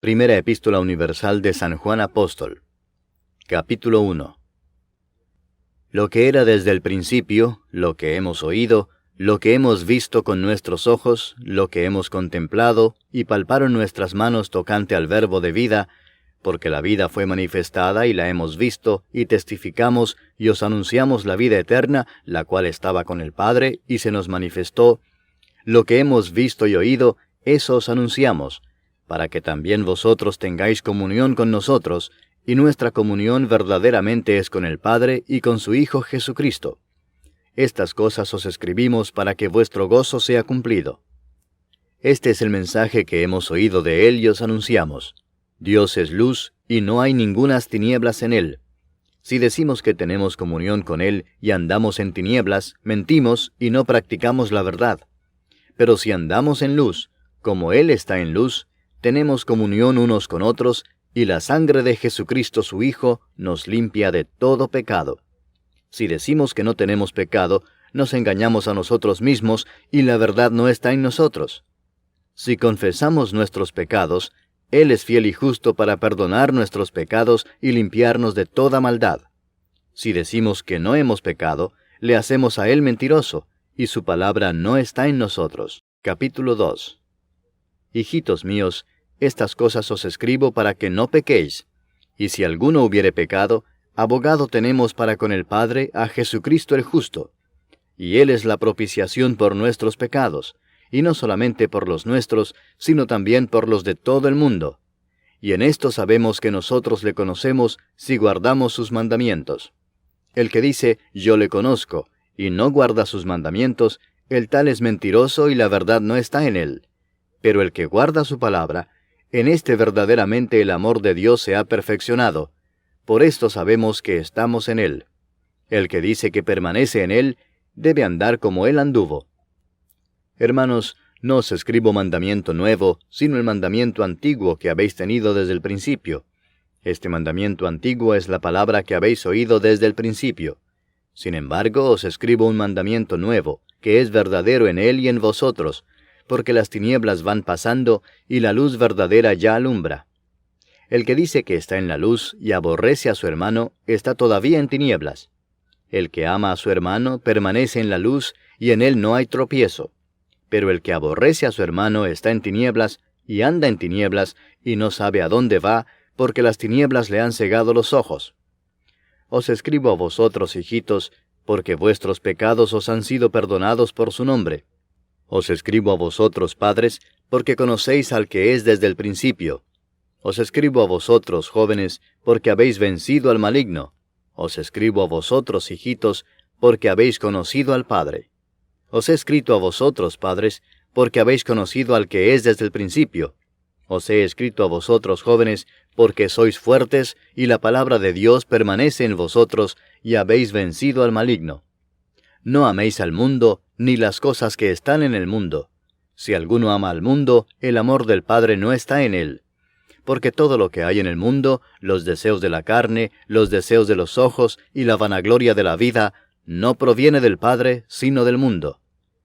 Primera Epístola Universal de San Juan Apóstol. Capítulo 1. Lo que era desde el principio, lo que hemos oído, lo que hemos visto con nuestros ojos, lo que hemos contemplado, y palparon nuestras manos tocante al Verbo de vida, porque la vida fue manifestada y la hemos visto, y testificamos, y os anunciamos la vida eterna, la cual estaba con el Padre, y se nos manifestó. Lo que hemos visto y oído, eso os anunciamos, para que también vosotros tengáis comunión con nosotros, y nuestra comunión verdaderamente es con el Padre y con su Hijo Jesucristo. Estas cosas os escribimos para que vuestro gozo sea cumplido. Este es el mensaje que hemos oído de Él y os anunciamos. Dios es luz, y no hay ningunas tinieblas en Él. Si decimos que tenemos comunión con Él y andamos en tinieblas, mentimos y no practicamos la verdad. Pero si andamos en luz, como Él está en luz, tenemos comunión unos con otros, y la sangre de Jesucristo su Hijo nos limpia de todo pecado. Si decimos que no tenemos pecado, nos engañamos a nosotros mismos, y la verdad no está en nosotros. Si confesamos nuestros pecados, Él es fiel y justo para perdonar nuestros pecados y limpiarnos de toda maldad. Si decimos que no hemos pecado, le hacemos a Él mentiroso, y su palabra no está en nosotros. Capítulo 2. Hijitos míos, estas cosas os escribo para que no pequéis. Y si alguno hubiere pecado, abogado tenemos para con el Padre a Jesucristo el justo. Y Él es la propiciación por nuestros pecados, y no solamente por los nuestros, sino también por los de todo el mundo. Y en esto sabemos que nosotros le conocemos si guardamos sus mandamientos. El que dice, yo le conozco, y no guarda sus mandamientos, el tal es mentiroso y la verdad no está en él. Pero el que guarda su palabra, en este verdaderamente el amor de Dios se ha perfeccionado. Por esto sabemos que estamos en Él. El que dice que permanece en Él, debe andar como Él anduvo. Hermanos, no os escribo mandamiento nuevo, sino el mandamiento antiguo que habéis tenido desde el principio. Este mandamiento antiguo es la palabra que habéis oído desde el principio. Sin embargo, os escribo un mandamiento nuevo, que es verdadero en Él y en vosotros, porque las tinieblas van pasando y la luz verdadera ya alumbra. El que dice que está en la luz y aborrece a su hermano, está todavía en tinieblas. El que ama a su hermano permanece en la luz y en él no hay tropiezo. Pero el que aborrece a su hermano está en tinieblas y anda en tinieblas y no sabe a dónde va, porque las tinieblas le han cegado los ojos. Os escribo a vosotros, hijitos, porque vuestros pecados os han sido perdonados por su nombre. Os escribo a vosotros, padres, porque conocéis al que es desde el principio. Os escribo a vosotros, jóvenes, porque habéis vencido al maligno. Os escribo a vosotros, hijitos, porque habéis conocido al Padre. Os he escrito a vosotros, padres, porque habéis conocido al que es desde el principio. Os he escrito a vosotros, jóvenes, porque sois fuertes, y la palabra de Dios permanece en vosotros, y habéis vencido al maligno. No améis al mundo, ni las cosas que están en el mundo. Si alguno ama al mundo, el amor del Padre no está en él. Porque todo lo que hay en el mundo, los deseos de la carne, los deseos de los ojos y la vanagloria de la vida, no proviene del Padre, sino del mundo.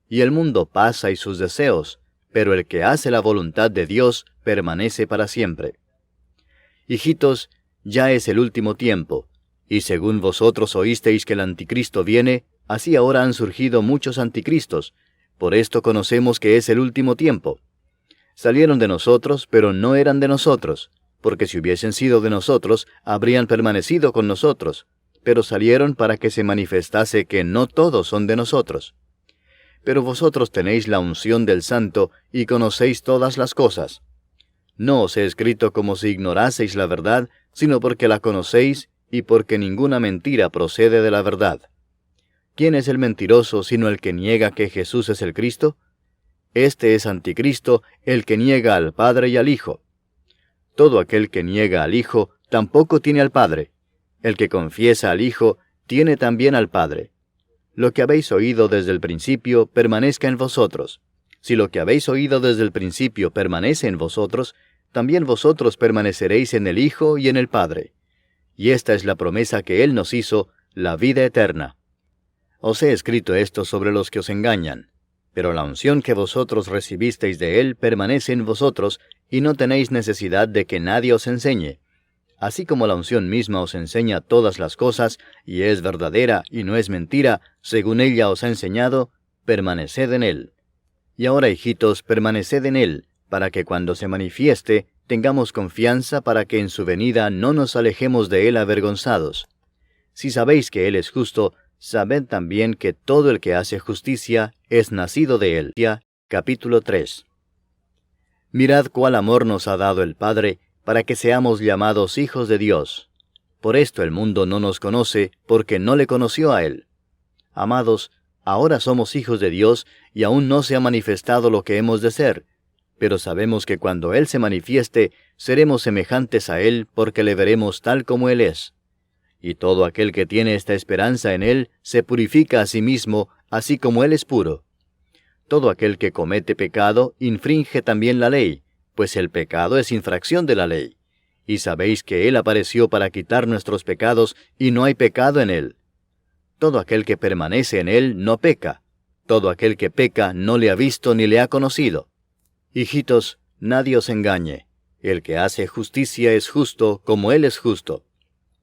Y el mundo pasa y sus deseos, pero el que hace la voluntad de Dios permanece para siempre. Hijitos, ya es el último tiempo, y según vosotros oísteis que el anticristo viene, así ahora han surgido muchos anticristos. Por esto conocemos que es el último tiempo. Salieron de nosotros, pero no eran de nosotros, porque si hubiesen sido de nosotros, habrían permanecido con nosotros. Pero salieron para que se manifestase que no todos son de nosotros. Pero vosotros tenéis la unción del Santo y conocéis todas las cosas. No os he escrito como si ignoraseis la verdad, sino porque la conocéis y porque ninguna mentira procede de la verdad. ¿Quién es el mentiroso sino el que niega que Jesús es el Cristo? Este es anticristo, el que niega al Padre y al Hijo. Todo aquel que niega al Hijo tampoco tiene al Padre. El que confiesa al Hijo tiene también al Padre. Lo que habéis oído desde el principio permanezca en vosotros. Si lo que habéis oído desde el principio permanece en vosotros, también vosotros permaneceréis en el Hijo y en el Padre. Y esta es la promesa que Él nos hizo, la vida eterna. Os he escrito esto sobre los que os engañan, pero la unción que vosotros recibisteis de Él permanece en vosotros, y no tenéis necesidad de que nadie os enseñe. Así como la unción misma os enseña todas las cosas, y es verdadera y no es mentira, según ella os ha enseñado, permaneced en él. Y ahora, hijitos, permaneced en él, para que cuando se manifieste, tengamos confianza para que en su venida no nos alejemos de él avergonzados. Si sabéis que él es justo, sabed también que todo el que hace justicia es nacido de él. Capítulo 3. Mirad cuál amor nos ha dado el Padre, para que seamos llamados hijos de Dios. Por esto el mundo no nos conoce, porque no le conoció a él. Amados, ahora somos hijos de Dios, y aún no se ha manifestado lo que hemos de ser. Pero sabemos que cuando Él se manifieste, seremos semejantes a Él, porque le veremos tal como Él es. Y todo aquel que tiene esta esperanza en Él, se purifica a sí mismo, así como Él es puro. Todo aquel que comete pecado, infringe también la ley, pues el pecado es infracción de la ley. Y sabéis que Él apareció para quitar nuestros pecados, y no hay pecado en Él. Todo aquel que permanece en Él no peca. Todo aquel que peca no le ha visto ni le ha conocido. Hijitos, nadie os engañe. El que hace justicia es justo, como Él es justo.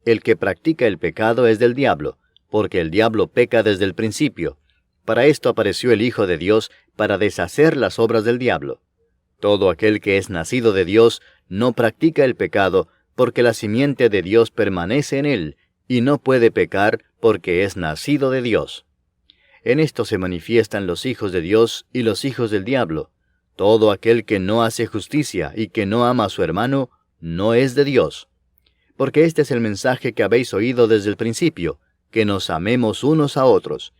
El que practica el pecado es del diablo, porque el diablo peca desde el principio. Para esto apareció el Hijo de Dios, para deshacer las obras del diablo. Todo aquel que es nacido de Dios no practica el pecado, porque la simiente de Dios permanece en él, y no puede pecar, porque es nacido de Dios. En esto se manifiestan los hijos de Dios y los hijos del diablo. Todo aquel que no hace justicia y que no ama a su hermano, no es de Dios. Porque este es el mensaje que habéis oído desde el principio, que nos amemos unos a otros,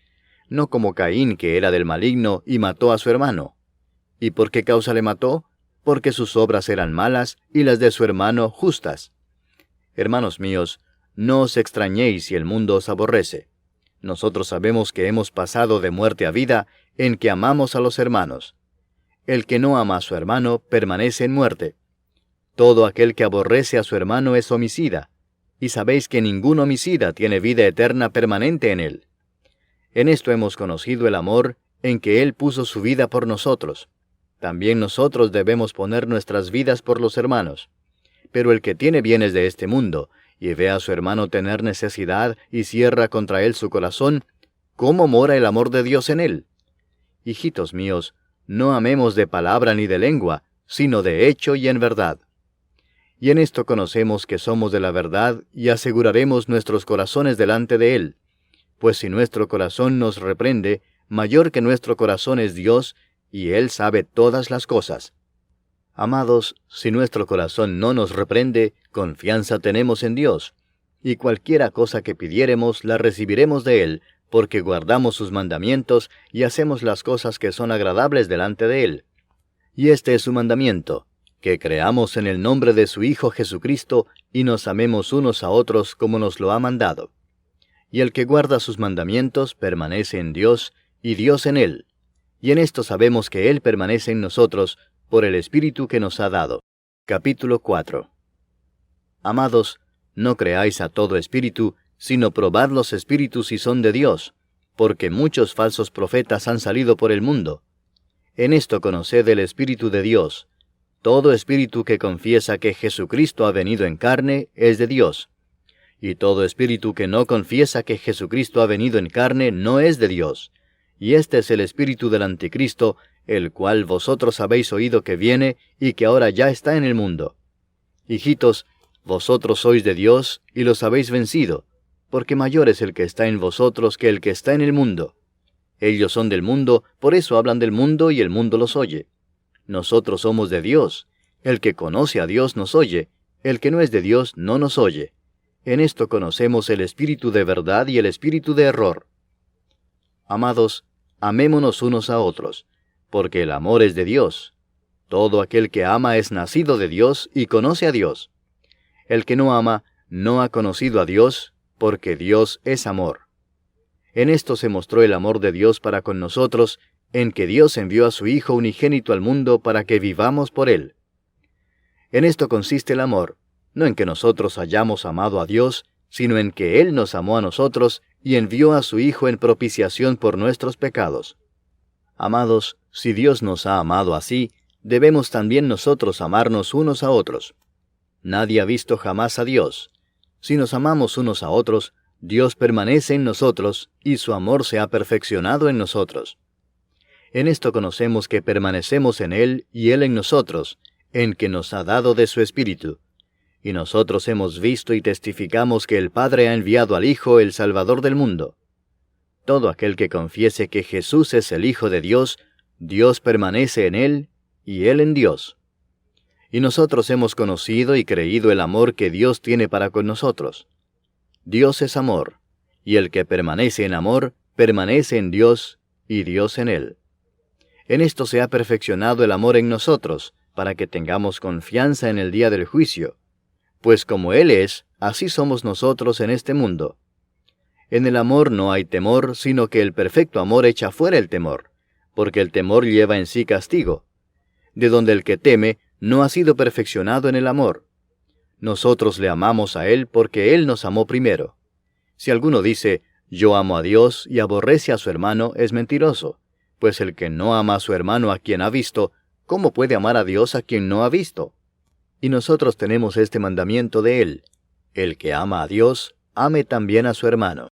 no como Caín, que era del maligno y mató a su hermano. ¿Y por qué causa le mató? Porque sus obras eran malas y las de su hermano justas. Hermanos míos, no os extrañéis si el mundo os aborrece. Nosotros sabemos que hemos pasado de muerte a vida en que amamos a los hermanos. El que no ama a su hermano permanece en muerte. Todo aquel que aborrece a su hermano es homicida, y sabéis que ningún homicida tiene vida eterna permanente en él. En esto hemos conocido el amor, en que Él puso su vida por nosotros. También nosotros debemos poner nuestras vidas por los hermanos. Pero el que tiene bienes de este mundo, y ve a su hermano tener necesidad y cierra contra él su corazón, ¿cómo mora el amor de Dios en él? Hijitos míos, no amemos de palabra ni de lengua, sino de hecho y en verdad. Y en esto conocemos que somos de la verdad y aseguraremos nuestros corazones delante de Él. Pues si nuestro corazón nos reprende, mayor que nuestro corazón es Dios, y Él sabe todas las cosas. Amados, si nuestro corazón no nos reprende, confianza tenemos en Dios, y cualquiera cosa que pidiéremos la recibiremos de Él, porque guardamos sus mandamientos y hacemos las cosas que son agradables delante de Él. Y este es su mandamiento, que creamos en el nombre de su Hijo Jesucristo y nos amemos unos a otros como nos lo ha mandado. Y el que guarda sus mandamientos permanece en Dios, y Dios en él. Y en esto sabemos que Él permanece en nosotros, por el Espíritu que nos ha dado. Capítulo 4. Amados, no creáis a todo espíritu, sino probad los espíritus si son de Dios, porque muchos falsos profetas han salido por el mundo. En esto conoced el Espíritu de Dios. Todo espíritu que confiesa que Jesucristo ha venido en carne es de Dios. Y todo espíritu que no confiesa que Jesucristo ha venido en carne no es de Dios. Y este es el espíritu del anticristo, el cual vosotros habéis oído que viene y que ahora ya está en el mundo. Hijitos, vosotros sois de Dios y los habéis vencido, porque mayor es el que está en vosotros que el que está en el mundo. Ellos son del mundo, por eso hablan del mundo y el mundo los oye. Nosotros somos de Dios. El que conoce a Dios nos oye, el que no es de Dios no nos oye. En esto conocemos el espíritu de verdad y el espíritu de error. Amados, amémonos unos a otros, porque el amor es de Dios. Todo aquel que ama es nacido de Dios y conoce a Dios. El que no ama no ha conocido a Dios, porque Dios es amor. En esto se mostró el amor de Dios para con nosotros, en que Dios envió a su Hijo unigénito al mundo para que vivamos por Él. En esto consiste el amor, no en que nosotros hayamos amado a Dios, sino en que Él nos amó a nosotros y envió a su Hijo en propiciación por nuestros pecados. Amados, si Dios nos ha amado así, debemos también nosotros amarnos unos a otros. Nadie ha visto jamás a Dios. Si nos amamos unos a otros, Dios permanece en nosotros, y su amor se ha perfeccionado en nosotros. En esto conocemos que permanecemos en Él y Él en nosotros, en que nos ha dado de su Espíritu. Y nosotros hemos visto y testificamos que el Padre ha enviado al Hijo, el Salvador del mundo. Todo aquel que confiese que Jesús es el Hijo de Dios, Dios permanece en Él, y Él en Dios. Y nosotros hemos conocido y creído el amor que Dios tiene para con nosotros. Dios es amor, y el que permanece en amor, permanece en Dios, y Dios en él. En esto se ha perfeccionado el amor en nosotros, para que tengamos confianza en el día del juicio. Pues como Él es, así somos nosotros en este mundo. En el amor no hay temor, sino que el perfecto amor echa fuera el temor, porque el temor lleva en sí castigo, de donde el que teme no ha sido perfeccionado en el amor. Nosotros le amamos a Él porque Él nos amó primero. Si alguno dice, yo amo a Dios y aborrece a su hermano, es mentiroso, pues el que no ama a su hermano a quien ha visto, ¿cómo puede amar a Dios a quien no ha visto? Y nosotros tenemos este mandamiento de Él: el que ama a Dios, ame también a su hermano.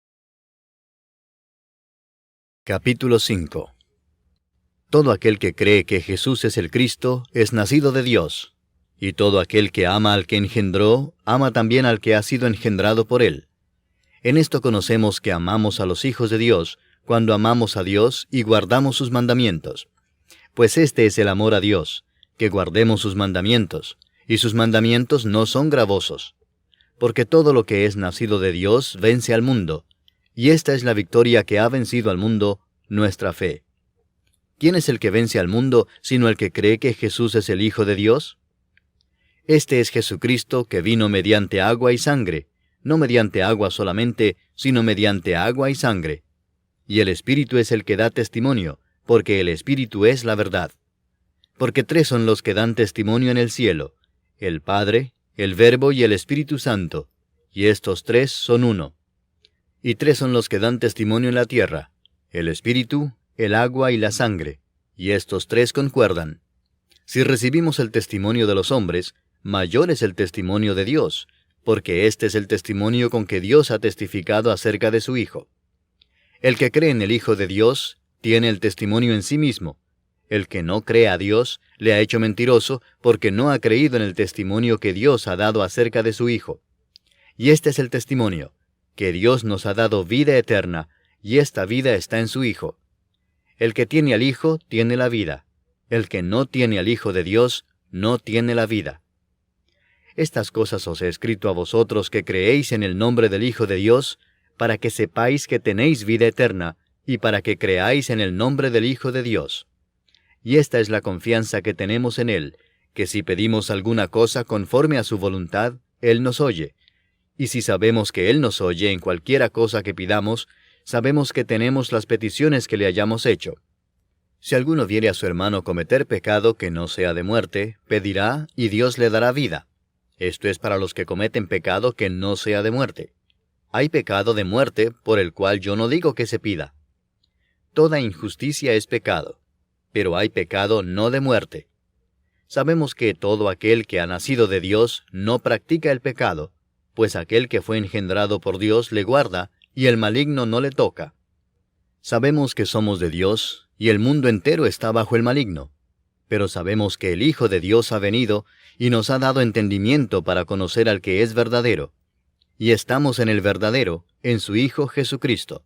Capítulo 5. Todo aquel que cree que Jesús es el Cristo es nacido de Dios, y todo aquel que ama al que engendró, ama también al que ha sido engendrado por Él. En esto conocemos que amamos a los hijos de Dios, cuando amamos a Dios y guardamos sus mandamientos. Pues este es el amor a Dios, que guardemos sus mandamientos, y sus mandamientos no son gravosos. Porque todo lo que es nacido de Dios vence al mundo, y esta es la victoria que ha vencido al mundo, nuestra fe. ¿Quién es el que vence al mundo, sino el que cree que Jesús es el Hijo de Dios? Este es Jesucristo, que vino mediante agua y sangre, no mediante agua solamente, sino mediante agua y sangre. Y el Espíritu es el que da testimonio, porque el Espíritu es la verdad. Porque 3 son los que dan testimonio en el cielo: el Padre, el Verbo y el Espíritu Santo, y estos 3 son uno. Y 3 son los que dan testimonio en la tierra: el Espíritu, el agua y la sangre, y estos 3 concuerdan. Si recibimos el testimonio de los hombres, mayor es el testimonio de Dios, porque este es el testimonio con que Dios ha testificado acerca de su Hijo. El que cree en el Hijo de Dios tiene el testimonio en sí mismo. El que no cree a Dios le ha hecho mentiroso, porque no ha creído en el testimonio que Dios ha dado acerca de su Hijo. Y este es el testimonio, que Dios nos ha dado vida eterna, y esta vida está en su Hijo. El que tiene al Hijo tiene la vida. El que no tiene al Hijo de Dios no tiene la vida. Estas cosas os he escrito a vosotros que creéis en el nombre del Hijo de Dios, para que sepáis que tenéis vida eterna, y para que creáis en el nombre del Hijo de Dios. Y esta es la confianza que tenemos en Él, que si pedimos alguna cosa conforme a su voluntad, Él nos oye. Y si sabemos que Él nos oye en cualquiera cosa que pidamos, sabemos que tenemos las peticiones que le hayamos hecho. Si alguno viere a su hermano cometer pecado que no sea de muerte, pedirá, y Dios le dará vida. Esto es para los que cometen pecado que no sea de muerte. Hay pecado de muerte, por el cual yo no digo que se pida. Toda injusticia es pecado, pero hay pecado no de muerte. Sabemos que todo aquel que ha nacido de Dios no practica el pecado, pues aquel que fue engendrado por Dios le guarda, y el maligno no le toca. Sabemos que somos de Dios, y el mundo entero está bajo el maligno. Pero sabemos que el Hijo de Dios ha venido, y nos ha dado entendimiento para conocer al que es verdadero. Y estamos en el verdadero, en su Hijo Jesucristo.